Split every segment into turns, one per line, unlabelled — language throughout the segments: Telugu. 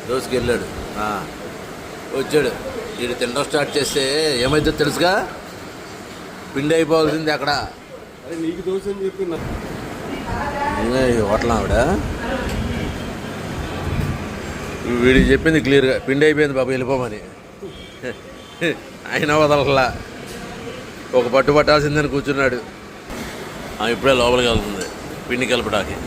దోసుకి వెళ్ళాడు. వచ్చాడు. వీడు తినడం స్టార్ట్ చేస్తే ఏమైతే తెలుసుగా, పిండి అయిపోవాల్సింది అక్కడ.
అరే నీకు దోశ అని చెప్పి
హోటల్ ఆవిడ వీడికి చెప్పింది క్లియర్గా, పిండి అయిపోయింది బాబు వెళ్ళిపోమని. ఆయన వదలలా, ఒక పట్టు పట్టాల్సిందని కూర్చున్నాడు. ఇప్పుడే లోపలికి వెళ్తుంది పిండి కలపడానికి.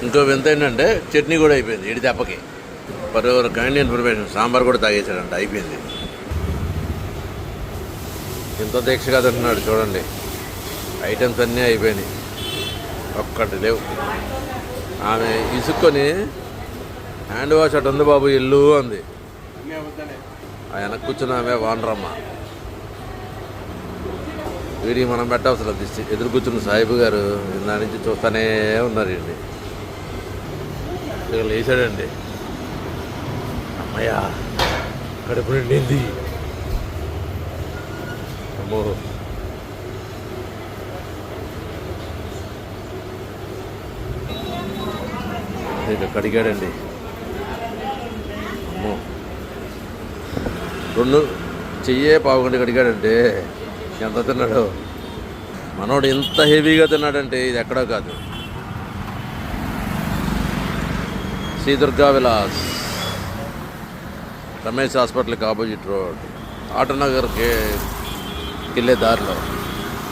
ఇంకో వింత ఏంటంటే చట్నీ కూడా అయిపోయింది ఇడి దెబ్బకి. For your kind information, sambar కూడా తాగేసాడంట, అయిపోయింది. ఇంత దీక్షగా తింటున్నాడు చూడండి. ఐటమ్స్ అన్నీ అయిపోయినాయి, ఒక్కటి లేవు. ఆమె ఇసుక్కొని హ్యాండ్ వాష్ అటు ఉంది బాబు ఇల్లు అంది. వెనక్కి కూర్చున్న ఆమె వానరమ్మ. వీడికి మనం పెట్టవసరం దిష్టి. ఎదురు కూర్చున్న సాహిబు గారు దాని నుంచి చూస్తూనే ఉన్నారు. ఏంటి ఇక లేచాడండి. అమ్మయ్యా కడుపు నిండింది. అమ్మో ఇక కడిగాడండి. అమ్మో రెండు చెయ్యే పావుగంట కడిగాడంటే ఎంత తిన్నాడు మనోడు. ఎంత హెవీగా తిన్నాడంటే ఇది ఎక్కడో కాదు, శ్రీ దుర్గా విలాస్, రమేష్ హాస్పిటల్కి ఆపోజిట్ రోడ్, ఆటోనగర్కి వెళ్ళే దారిలో.